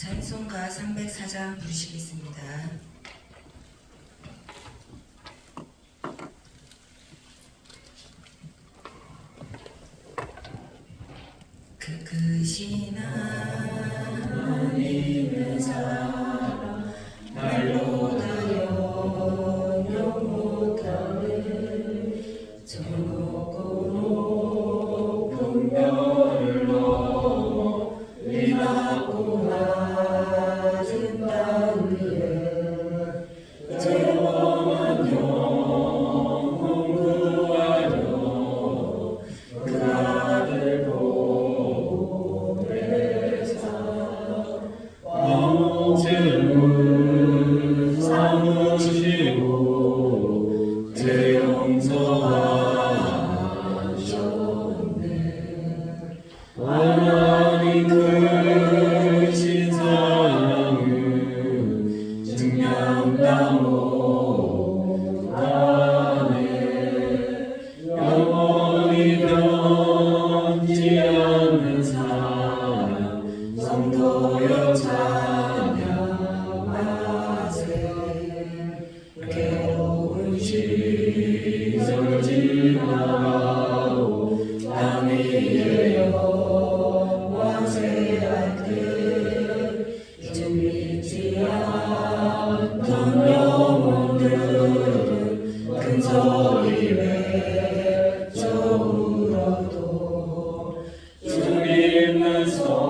찬송가 304장 부르시겠습니다. 그 크신 하나님의 사랑 말로다 영영 못하네. 저 높고 높은 별을 넘어 이 낮고 낮은 땅 위에 죄범한 영혼 구하려 그 아들 보내사 왕죄를 삼으시고 죄 용서하셨네. 하나님 크신 사랑은 증명다 못하네. 영원히 변치 않는 사랑 성도여 찬양하세. 괴로운 시절 지나가고 땅 위에 영광세할 때 주 믿지 않던 영혼들은 큰 소리 외쳐 울어도 주 믿는 성도들에게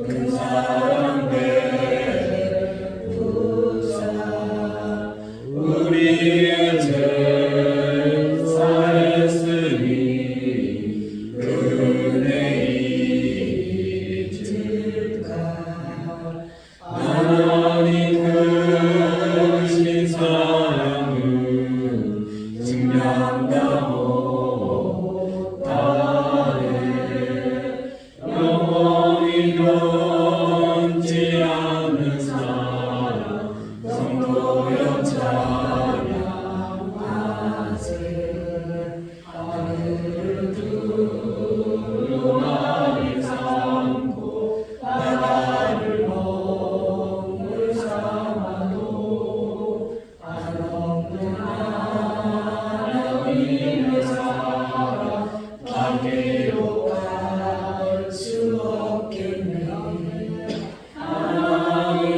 큰 사랑 베푸사. 우리의 죄 사했으니 그 은혜 잊을까. 하나님 크신 사랑은 증명다 못하네. 영원히 변치 않는 사랑 성도여 찬양하세. 하늘을 두루마리 삼고 바다를 먹물 삼아도 한없는 하나님의 사랑 기회로 갈 수 없겠네. 하나님의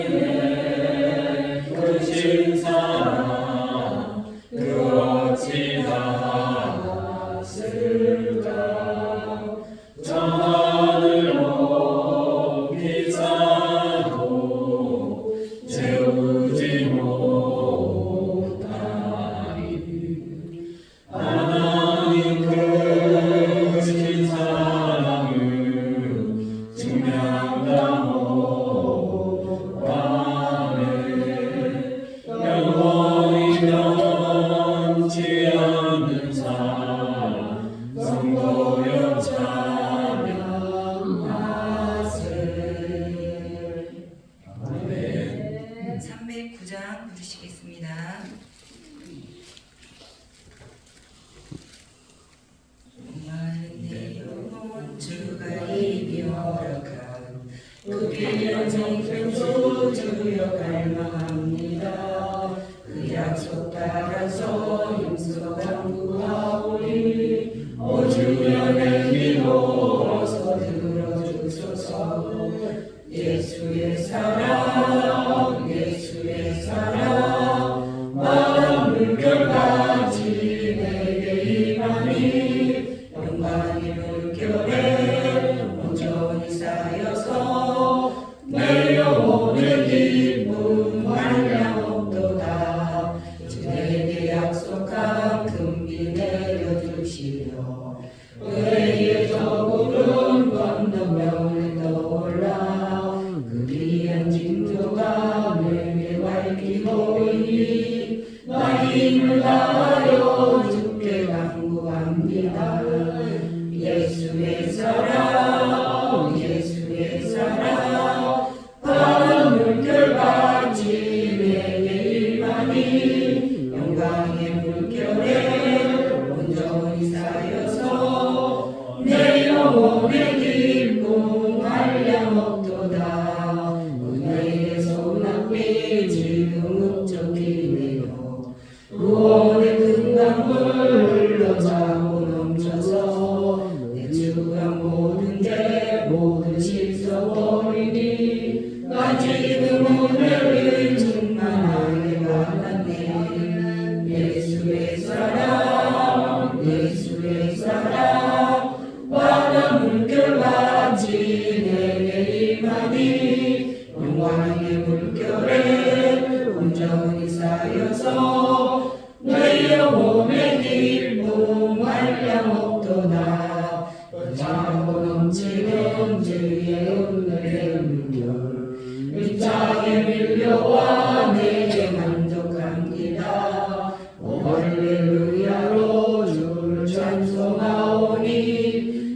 크신 사랑 그 어찌 닿았을까. 저 하늘 높이 쌓아도 채우지 못하리. 하나님 크신 사랑은 증명다 못하네. 영원히 변치 않는 사랑 성도여 찬양하세. 아멘. 309장 부르시겠습니다. 마른 내 영혼 주가 이미 허락한 그 비연생 주 주여 갈망합니다. 그 약속 따라서 힘써 간구하오니 오 주여 내 기도서 들어주소서. 예수의 사랑 예수의 사랑 마음 물결같이 내게 임하니 영광의 물결에 온전히 쌓여서 내 영혼의 기쁨 한량없도다. 주 내게 약속한 금비 내려주시며 의의 저구름 건너면 떠올라. 그 귀한 징조가 내게 밝히노니 나 힘을 다하여 주께 간구합니다. 예수의 사랑 예수의 사랑 파란 물결같이 내게 임하니 영광의 물결에 온전히 쌓여서 내 영혼의 길 예수의 사랑 바다 물결같이 내게 임하니 영광의 물결에 온전히 쌓여서 내 영혼의 기쁨 한량없도다. 차고 넘치는 주의 은혜의 물결 이 땅에 밀려와 내게 만족합니다. 할렐루야로 주를 찬송하오니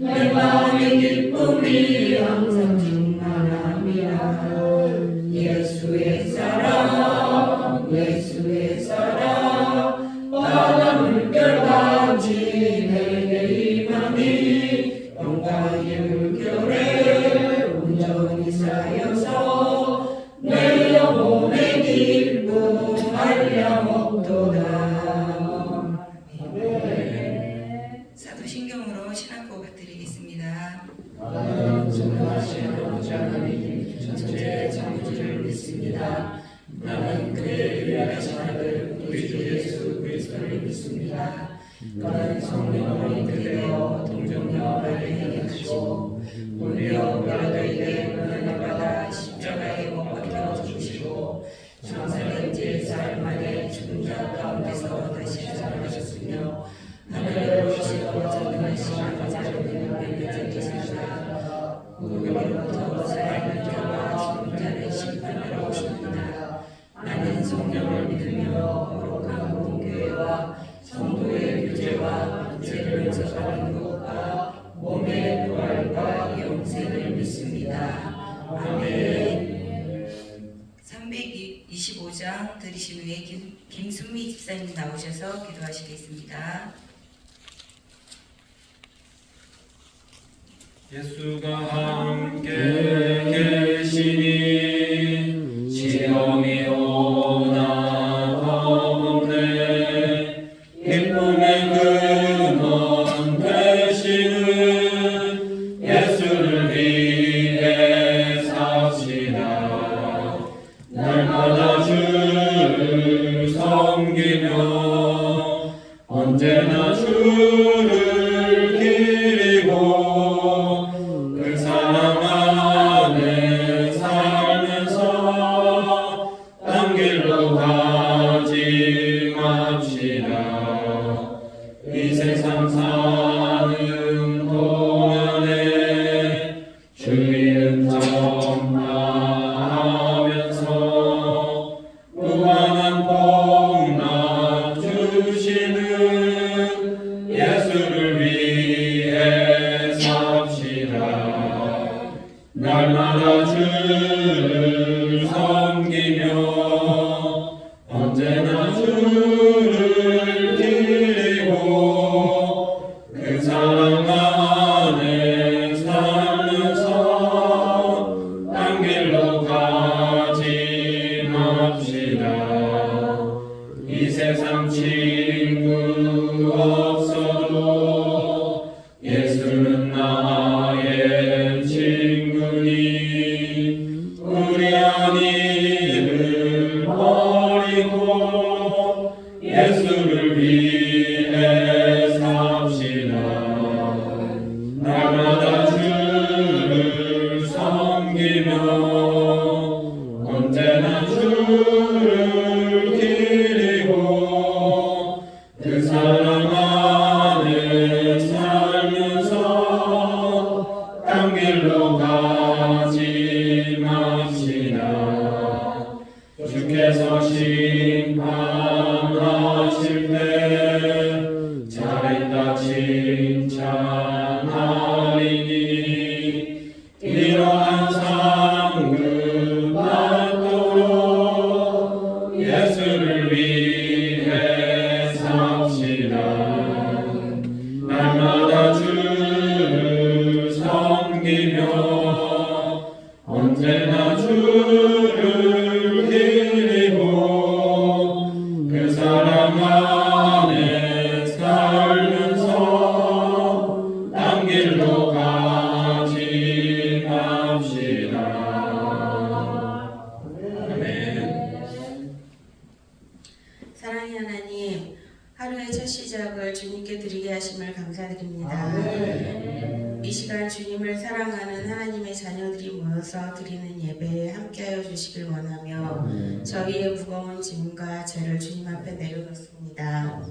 내 마음의 기쁨이 항상 충만합니다. 예수의 사랑 예수의 사랑 바다 물결같이 내게 임하니 영광의 물결에 온전히 쌓여서 내 영혼의 기쁨 한량없도다. 사도신경으로 신앙고백 드리겠습니다. 나는 전능하신 아버지 하나님 전체 창조주를 믿습니다. 나는 그의 유일하신 아들 우리 주 예수 그리스도를 믿습니다. 그는 성령으로 잉태되어 동정녀 마리아에게 나시고 본디오 빌라도에게 고난을 받아 십자가에 못 박혀 죽으시고 장사된 지 4일 만에 죽은 자 가운데서 다시 살아나셨으며 하늘에 오르시고 전능하신 아버지 하나님을 믿으셨습니다. 우리로부터 살아있는 자와 죽은 자를 심판하러 오십니다. 나는 성령을 믿으며 거룩한 공교회와 성도의 교제와 죄를 용서하는 것과 몸의 부활과 영생을 믿습니다. 아멘. 325장 들으신 후에 김순미 집사님 나오셔서 기도하시겠습니다. 예수가 함께 계시니 시험이 오나 겁없네. 기쁨의 근원 되시는 예수를 위해 삽시다. 날마다 주를 섬기며 언제나 주를 기리고 그 사랑 안에 살면서 딴 길로 가지 맙시다. 이 세상 사는 동안에 주의 전파하면서 무한한 복락 주시는 예수를 위해 삽시다. 날마다 주를 섬기며 언제나 주를 기리고 그 사랑 안에 살면서 딴 길로 가지 맙시다. 이 세상 친구 없어도 예수는 나의 친구니 우리 안위를 버리고 예수를 위해 삽시다. 날마다 주를 섬기며 언제나 주를 기리고 그 사랑 안에 살면서 딴 길로 가지 맙시다. 주께서 심판하실 때 잘했다 칭찬하리니 이러한 상급 받도록 예수를 위해 삽시다. 날마다 주를 섬기며 언제나 주를 기리고 그 사랑 안에 살면서 감사드립니다. 이 시간 주님을 사랑하는 하나님의 자녀들이 모여서 드리는 예배에 함께하여 주시길 원하며 저희의 무거운 짐과 죄를 주님 앞에 내려놓습니다.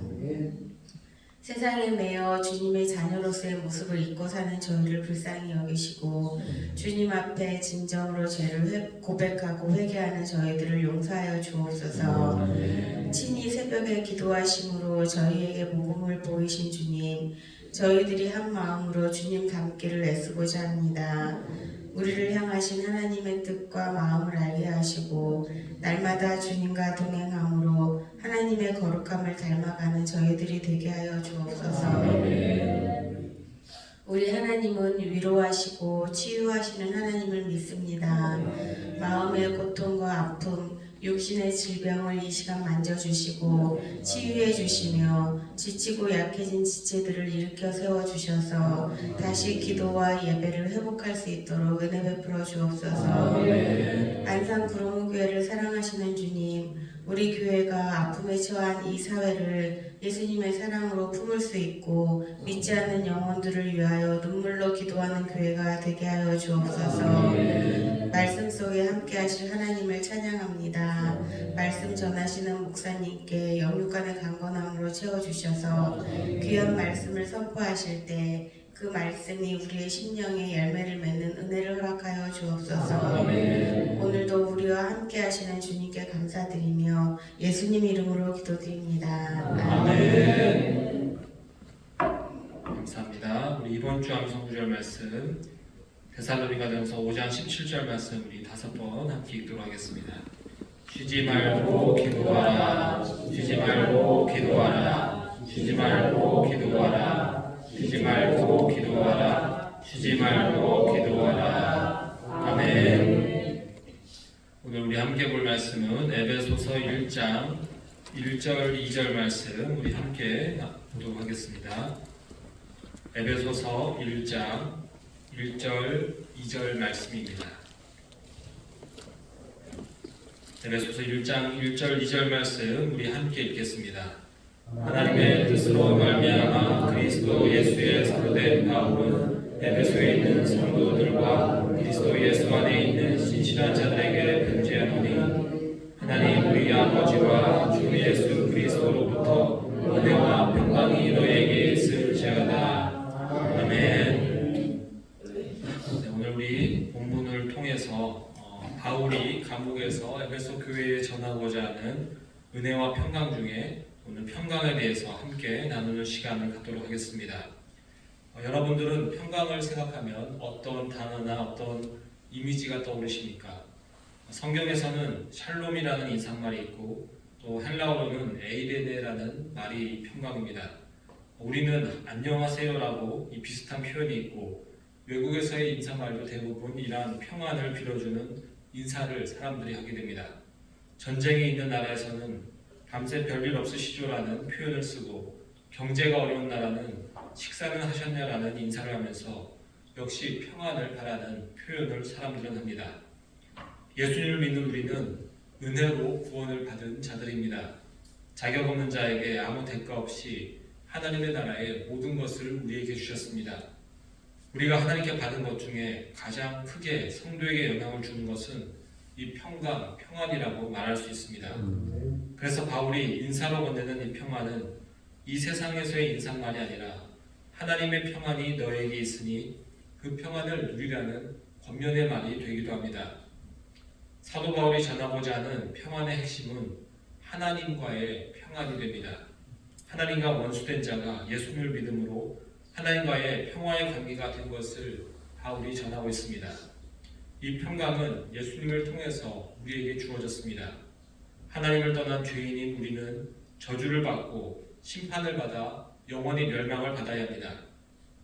세상에 매여 주님의 자녀로서의 모습을 잊고 사는 저희를 불쌍히 여기시고 주님 앞에 진정으로 죄를 고백하고 회개하는 저희들을 용서하여 주옵소서. 친히 새벽에 기도하심으로 저희에게 복음을 보이신 주님, 저희들이 한 마음으로 주님 닮기를 애쓰고자 합니다. 우리를 향하신 하나님의 뜻과 마음을 알게 하시고 날마다 주님과 동행함으로 하나님의 거룩함을 닮아가는 저희들이 되게 하여 주옵소서. 우리 하나님은 위로하시고 치유하시는 하나님을 믿습니다. 마음의 고통과 아픔, 육신의 질병을 이 시간 만져주시고 치유해 주시며 지치고 약해진 지체들을 일으켜 세워주셔서 다시 기도와 예배를 회복할 수 있도록 은혜 베풀어 주옵소서. 안산 구로무교회를 사랑하시는 주님, 우리 교회가 아픔에 처한 이 사회를 예수님의 사랑으로 품을 수 있고 믿지 않는 영혼들을 위하여 눈물로 기도하는 교회가 되게 하여 주옵소서. 말씀 속에 함께 하실 하나님을 찬양합니다. 말씀 전하시는 목사님께 영육간의 강건함으로 채워주셔서 귀한 말씀을 선포하실 때 그 말씀이 우리의 심령에 열매를 맺는 은혜를 허락하여 주옵소서. 오늘도 우리와 함께 하시는 주님께 감사드리며 예수님 이름으로 기도드립니다. 아멘. 감사합니다. 우리 이번 주 암송구절 말씀 데살로니가전서 5장 17절 말씀 우리 5번 함께 읽도록 하겠습니다. 쉬지 말고 기도하라. 쉬지 말고 기도하라. 쉬지 말고 기도하라. 쉬지 말고 기도하라. 쉬지 말고 기도하라. 아멘. 오늘 우리 함께 볼 말씀은 에베소서 1장 1절 2절 말씀 우리 함께 보도록 하겠습니다. 에베소서 1장 1절 2절 말씀입니다. 에베소서 1장 1절 2절 말씀 우리 함께 읽겠습니다. 하나님의 뜻으로 말미암아 그리스도 예수의 사도된 바울은 에베소에 있는 성도들과 그리스도 예수 안에 있는 신실한 자들에게 편지하노니 하나님 우리 아버지와 주 예수 그리스도로부터 은혜와 평강이 너에게 있을지어다. 아멘. 네, 오늘 우리 본문을 통해서 바울이 감옥에서 에베소 교회에 전하고자 하는 은혜와 평강 중에 오늘 평강에 대해서 함께 나누는 시간을 갖도록 하겠습니다. 여러분들은 평강을 생각하면 어떤 단어나 어떤 이미지가 떠오르십니까? 성경에서는 샬롬이라는 인사말이 있고 또 헬라어로는 에이레네라는 말이 평강입니다. 우리는 안녕하세요라고 이 비슷한 표현이 있고 외국에서의 인사말도 대부분 이러한 평안을 빌어주는 인사를 사람들이 하게 됩니다. 전쟁이 있는 나라에서는 밤새 별일 없으시죠라는 표현을 쓰고 경제가 어려운 나라는 식사는 하셨냐라는 인사를 하면서 역시 평안을 바라는 표현을 사람들은 합니다. 예수님을 믿는 우리는 은혜로 구원을 받은 자들입니다. 자격 없는 자에게 아무 대가 없이 하나님의 나라의 모든 것을 우리에게 주셨습니다. 우리가 하나님께 받은 것 중에 가장 크게 성도에게 영향을 주는 것은 이 평강, 평안이라고 말할 수 있습니다. 그래서 바울이 인사로 건네는 이 평안은 이 세상에서의 인사만이 아니라 하나님의 평안이 너에게 있으니 그 평안을 누리라는 권면의 말이 되기도 합니다. 사도 바울이 전하고자 하는 평안의 핵심은 하나님과의 평안이 됩니다. 하나님과 원수된 자가 예수님을 믿음으로 하나님과의 평화의 관계가 된 것을 바울이 전하고 있습니다. 이 평강은 예수님을 통해서 우리에게 주어졌습니다. 하나님을 떠난 죄인인 우리는 저주를 받고 심판을 받아 영원히 멸망을 받아야 합니다.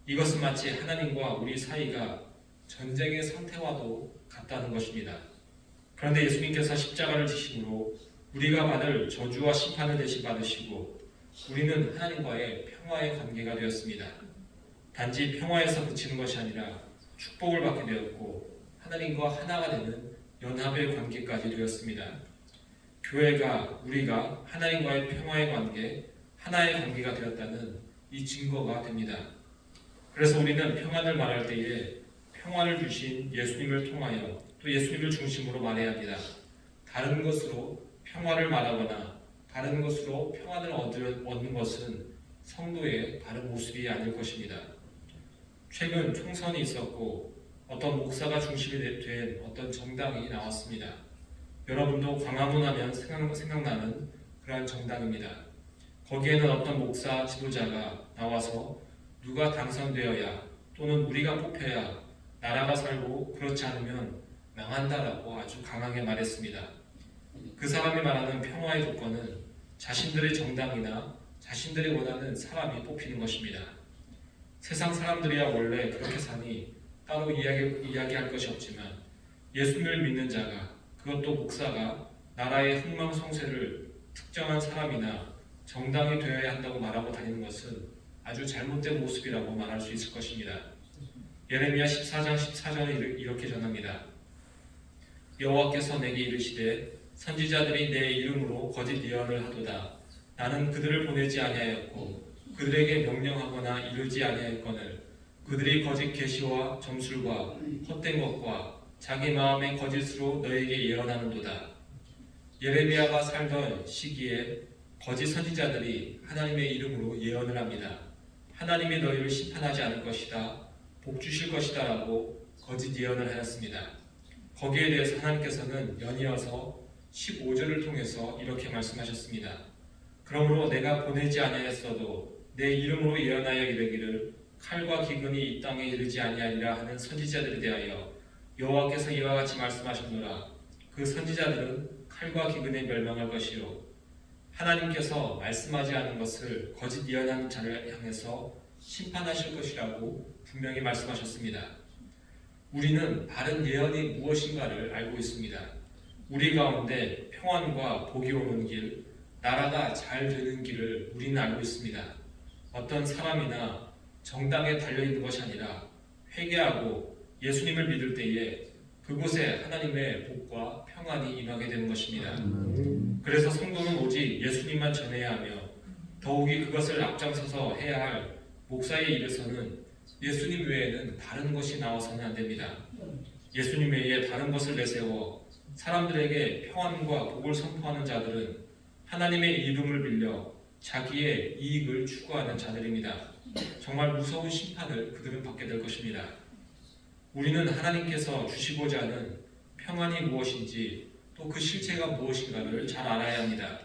이것은 마치 하나님과 우리 사이가 전쟁의 상태와도 같다는 것입니다. 그런데 예수님께서 십자가를 지심으로 우리가 받을 저주와 심판을 대신 받으시고 우리는 하나님과의 평화의 관계가 되었습니다. 단지 평화에서 그치는 것이 아니라 축복을 받게 되었고 하나님과 하나가 되는 연합의 관계까지 되었습니다. 교회가 우리가 하나님과의 평화의 관계, 하나의 관계가 되었다는 이 증거가 됩니다. 그래서 우리는 평안을 말할 때에 평안을 주신 예수님을 통하여 또 예수님을 중심으로 말해야 합니다. 다른 것으로 평화를 말하거나 다른 것으로 평안을 얻는 것은 성도의 다른 모습이 아닐 것입니다. 최근 총선이 있었고 어떤 목사가 중심이 된 어떤 정당이 나왔습니다. 여러분도 광화문 하면 생각나는 그러한 정당입니다. 거기에는 어떤 목사 지도자가 나와서 누가 당선되어야 또는 우리가 뽑혀야 나라가 살고 그렇지 않으면 망한다라고 아주 강하게 말했습니다. 그 사람이 말하는 평화의 조건은 자신들의 정당이나 자신들이 원하는 사람이 뽑히는 것입니다. 세상 사람들이야 원래 그렇게 사니 따로 이야기할 것이 없지만 예수님을 믿는 자가 그것도 목사가 나라의 흥망성쇠를 특정한 사람이나 정당이 되어야 한다고 말하고 다니는 것은 아주 잘못된 모습이라고 말할 수 있을 것입니다. 예레미야 14장 14절에 이렇게 전합니다. 여호와께서 내게 이르시되 선지자들이 내 이름으로 거짓 예언을 하도다. 나는 그들을 보내지 아니하였고 그들에게 명령하거나 이르지 아니하였거늘 그들이 거짓 계시와 점술과 헛된 것과 자기 마음의 거짓으로 너에게 예언하는도다. 예레미야가 살던 시기에 거짓 선지자들이 하나님의 이름으로 예언을 합니다. 하나님이 너희를 심판하지 않을 것이다. 복 주실 것이다 라고 거짓 예언을 하였습니다. 거기에 대해서 하나님께서는 연이어서 15절을 통해서 이렇게 말씀하셨습니다. 그러므로 내가 보내지 아니하였어도 내 이름으로 예언하여 이르기를 칼과 기근이 이 땅에 이르지 아니하리라 하는 선지자들에 대하여 여호와께서 이와 같이 말씀하셨노라. 그 선지자들은 칼과 기근에 멸망할 것이요 하나님께서 말씀하지 않은 것을 거짓 예언하는 자를 향해서 심판하실 것이라고 분명히 말씀하셨습니다. 우리는 바른 예언이 무엇인가를 알고 있습니다. 우리 가운데 평안과 복이 오는 길, 나라가 잘 되는 길을 우리는 알고 있습니다. 어떤 사람이나 정당에 달려있는 것이 아니라 회개하고 예수님을 믿을 때에 그곳에 하나님의 복과 평안이 임하게 되는 것입니다. 그래서 성도는 오직 예수님만 전해야 하며 더욱이 그것을 앞장서서 해야 할 목사에 이르서는 예수님 외에는 다른 것이 나와서는 안 됩니다. 예수님 외에 다른 것을 내세워 사람들에게 평안과 복을 선포하는 자들은 하나님의 이름을 빌려 자기의 이익을 추구하는 자들입니다. 정말 무서운 심판을 그들은 받게 될 것입니다. 우리는 하나님께서 주시고자 하는 평안이 무엇인지 또 그 실체가 무엇인가를 잘 알아야 합니다.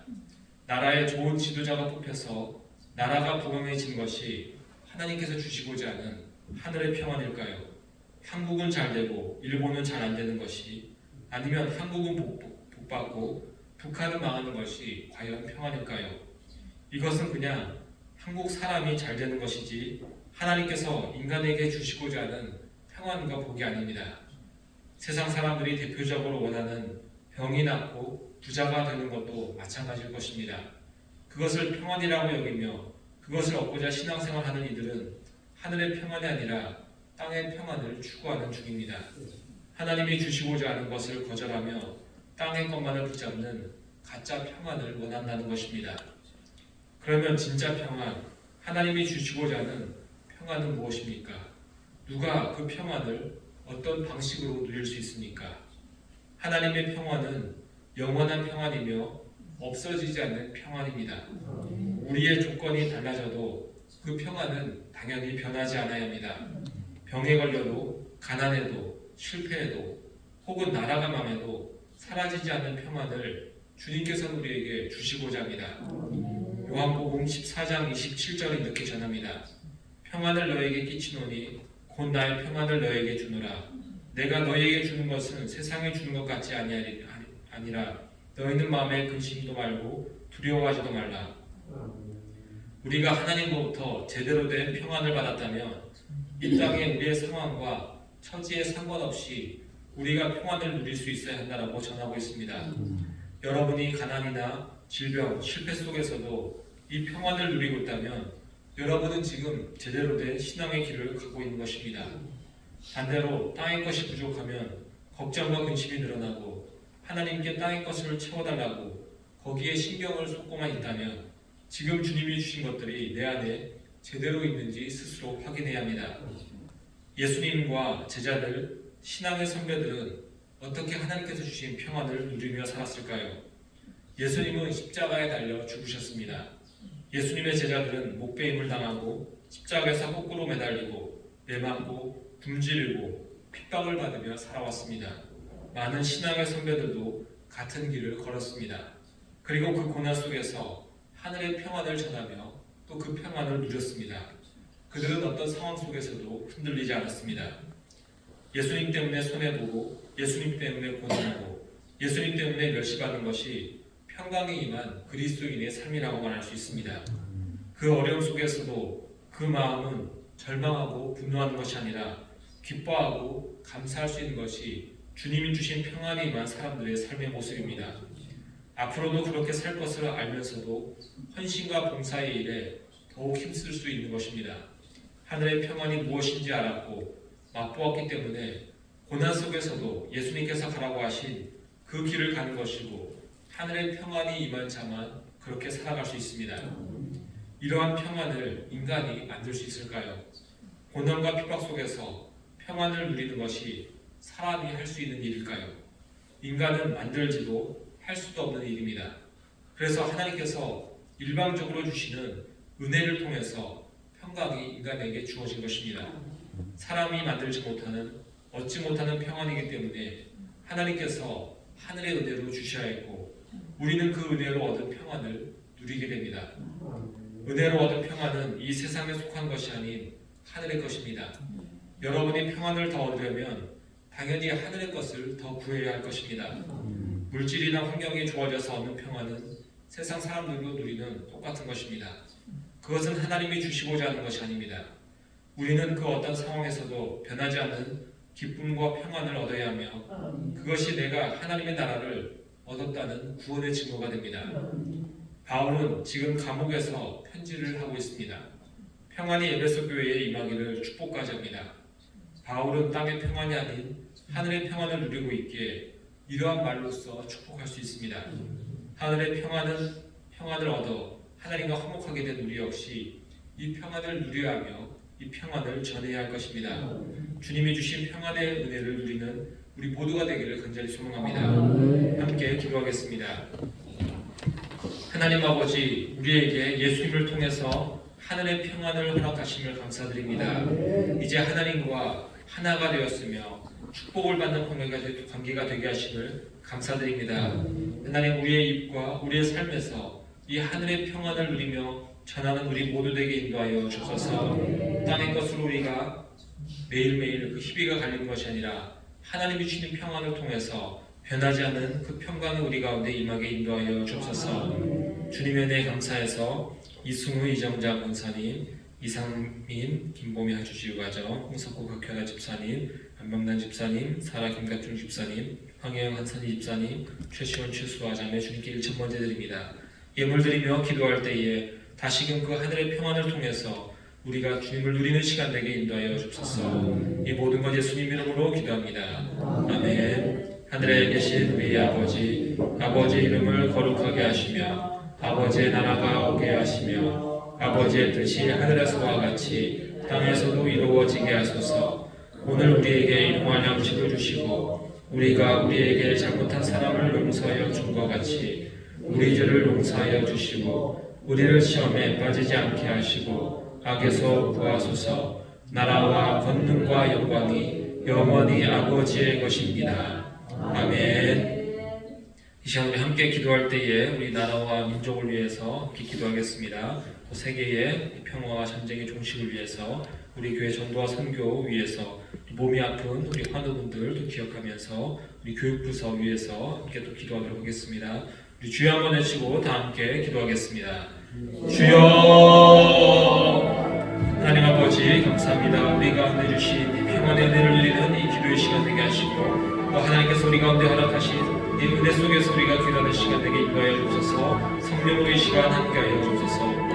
나라의 좋은 지도자가 뽑혀서 나라가 부강해진 것이 하나님께서 주시고자 하는 하늘의 평안일까요? 한국은 잘 되고 일본은 잘 안 되는 것이 아니면 한국은 복받고 북한은 망하는 것이 과연 평안일까요? 이것은 그냥 한국 사람이 잘 되는 것이지 하나님께서 인간에게 주시고자 하는 평안과 복이 아닙니다. 세상 사람들이 대표적으로 원하는 병이 낫고 부자가 되는 것도 마찬가지일 것입니다. 그것을 평안이라고 여기며 그것을 얻고자 신앙생활하는 이들은 하늘의 평안이 아니라 땅의 평안을 추구하는 중입니다. 하나님이 주시고자 하는 것을 거절하며 땅의 것만을 붙잡는 가짜 평안을 원한다는 것입니다. 그러면 진짜 평안, 하나님이 주시고자 하는 평안은 무엇입니까? 누가 그 평안을 어떤 방식으로 누릴 수 있습니까? 하나님의 평안은 영원한 평안이며 없어지지 않는 평안입니다. 우리의 조건이 달라져도 그 평안은 당연히 변하지 않아야 합니다. 병에 걸려도 가난해도 실패해도 혹은 나라가 망해도 사라지지 않는 평안을 주님께서 우리에게 주시고자 합니다. 요한복음 14장 27절에 이렇게 전합니다. 평안을 너에게 끼치노니 곧 나의 평안을 너에게 주노라. 내가 너희에게 주는 것은 세상에 주는 것 같지 아니라 너희는 마음에 근심도 말고 두려워하지도 말라. 우리가 하나님으로부터 제대로 된 평안을 받았다면 이 땅의 우리의 상황과 처지에 상관없이 우리가 평안을 누릴 수 있어야 한다고 전하고 있습니다. 여러분이 가난이나 질병, 실패 속에서도 이 평안을 누리고 있다면 여러분은 지금 제대로 된 신앙의 길을 가고 있는 것입니다. 반대로 땅의 것이 부족하면 걱정과 근심이 늘어나고 하나님께 땅의 것을 채워달라고 거기에 신경을 쏟고만 있다면 지금 주님이 주신 것들이 내 안에 제대로 있는지 스스로 확인해야 합니다. 예수님과 제자들, 신앙의 선배들은 어떻게 하나님께서 주신 평안을 누리며 살았을까요? 예수님은 십자가에 달려 죽으셨습니다. 예수님의 제자들은 목배임을 당하고 십자가에서 거꾸로 매달리고 매맞고 굶주리고 핍박을 받으며 살아왔습니다. 많은 신앙의 선배들도 같은 길을 걸었습니다. 그리고 그 고난 속에서 하늘의 평안을 전하며 또 그 평안을 누렸습니다. 그들은 어떤 상황 속에서도 흔들리지 않았습니다. 예수님 때문에 손해보고 예수님 때문에 고난하고 예수님 때문에 멸시받는 것이 평강에 임한 그리스도인의 삶이라고 말할 수 있습니다. 그 어려움 속에서도 그 마음은 절망하고 분노하는 것이 아니라 기뻐하고 감사할 수 있는 것이 주님이 주신 평안에 임한 사람들의 삶의 모습입니다. 앞으로도 그렇게 살 것을 알면서도 헌신과 봉사의 일에 더욱 힘쓸 수 있는 것입니다. 하늘의 평안이 무엇인지 알았고 맛보았기 때문에 고난 속에서도 예수님께서 가라고 하신 그 길을 가는 것이고 하늘의 평안이 임한 자만 그렇게 살아갈 수 있습니다. 이러한 평안을 인간이 만들 수 있을까요? 고난과 핍박 속에서 평안을 누리는 것이 사람이 할 수 있는 일일까요? 인간은 만들지도 할 수도 없는 일입니다. 그래서 하나님께서 일방적으로 주시는 은혜를 통해서 평강이 인간에게 주어진 것입니다. 사람이 만들지 못하는 얻지 못하는 평안이기 때문에 하나님께서 하늘의 은혜로 주셔야 했고 우리는 그 은혜로 얻은 평안을 누리게 됩니다. 은혜로 얻은 평안은 이 세상에 속한 것이 아닌 하늘의 것입니다. 여러분이 평안을 더 얻으려면 당연히 하늘의 것을 더 구해야 할 것입니다. 물질이나 환경이 좋아져서 얻는 평안은 세상 사람들도 누리는 똑같은 것입니다. 그것은 하나님이 주시고자 하는 것이 아닙니다. 우리는 그 어떤 상황에서도 변하지 않는 기쁨과 평안을 얻어야 하며 그것이 내가 하나님의 나라를 얻었다는 구원의 증거가 됩니다. 바울은 지금 감옥에서 편지를 하고 있습니다. 평안이 에베소 교회에 임하기를 축복까지 합니다. 바울은 땅의 평안이 아닌 하늘의 평안을 누리고 있기에 이러한 말로써 축복할 수 있습니다. 하늘의 평안을 얻어 하나님과 화목하게 된 우리 역시 이 평안을 누려야 하며 이 평안을 전해야 할 것입니다. 주님이 주신 평안의 은혜를 누리는 우리 모두가 되기를 간절히 소망합니다. 함께 기도하겠습니다. 하나님 아버지, 우리에게 예수님을 통해서 하늘의 평안을 허락하심을 감사드립니다. 이제 하나님과 하나가 되었으며 축복을 받는 관계가 되게 하심을 감사드립니다. 하나님, 우리의 입과 우리의 삶에서 이 하늘의 평안을 누리며 전하는 우리 모두 되게 인도하여 주소서. 땅의 것으로 우리가 매일매일 그 희비가 갈리는 것이 아니라 하나님이 주시는 평안을 통해서 변하지 않는 그 평강이 우리 가운데 임하게 인도하여 주옵소서. 주님의 은혜에 감사해서 이승우 이정자 권사님, 이상민 김보미 하주지우 가정, 홍석구 각현아 집사님, 안명란 집사님, 사라 김갑중 집사님, 황혜영 한선희 집사님, 최시원 최수아 자매 주님께 1,000번째 드립니다. 예물 드리며 기도할 때에 다시금 그 하늘의 평안을 통해서 우리가 주님을 누리는 시간 되게 인도하여 주옵소서. 이 모든 것 예수님 이름으로 기도합니다. 아멘. 하늘에 계신 우리 아버지, 아버지의 이름을 거룩하게 하시며 아버지의 나라가 오게 하시며 아버지의 뜻이 하늘에서와 같이 땅에서도 이루어지게 하소서. 오늘 우리에게 일용할 양식을 주시고 우리가 우리에게 잘못한 사람을 용서하여 준 것 같이 우리 죄를 용서하여 주시고 우리를 시험에 빠지지 않게 하시고 악에서 구하소서. 나라와 권능과 영광이 영원히 아버지의 것입니다. 아멘. 이 시간 우리 함께 기도할 때에 우리 나라와 민족을 위해서 함께 기도하겠습니다. 또 세계의 평화와 전쟁의 종식을 위해서 우리 교회 전도와 선교 위해서 몸이 아픈 우리 환우분들도 기억하면서 우리 교육부서 위해서 함께 또 기도하도록 하겠습니다. 우리 주여 한번 외치고 다 함께 기도하겠습니다. 주여. 하나님 아버지 감사합니다. 우리 가운데 주신 이 평안의 은혜를 누리는 이 기도의 시간 되게 하시고 또 하나님께서 우리 가운데 허락하신 이 은혜 속에서 우리가 기도하는 시간 되게 인도하여 주셔서 성령으로 이 시간 함께하여 주셔서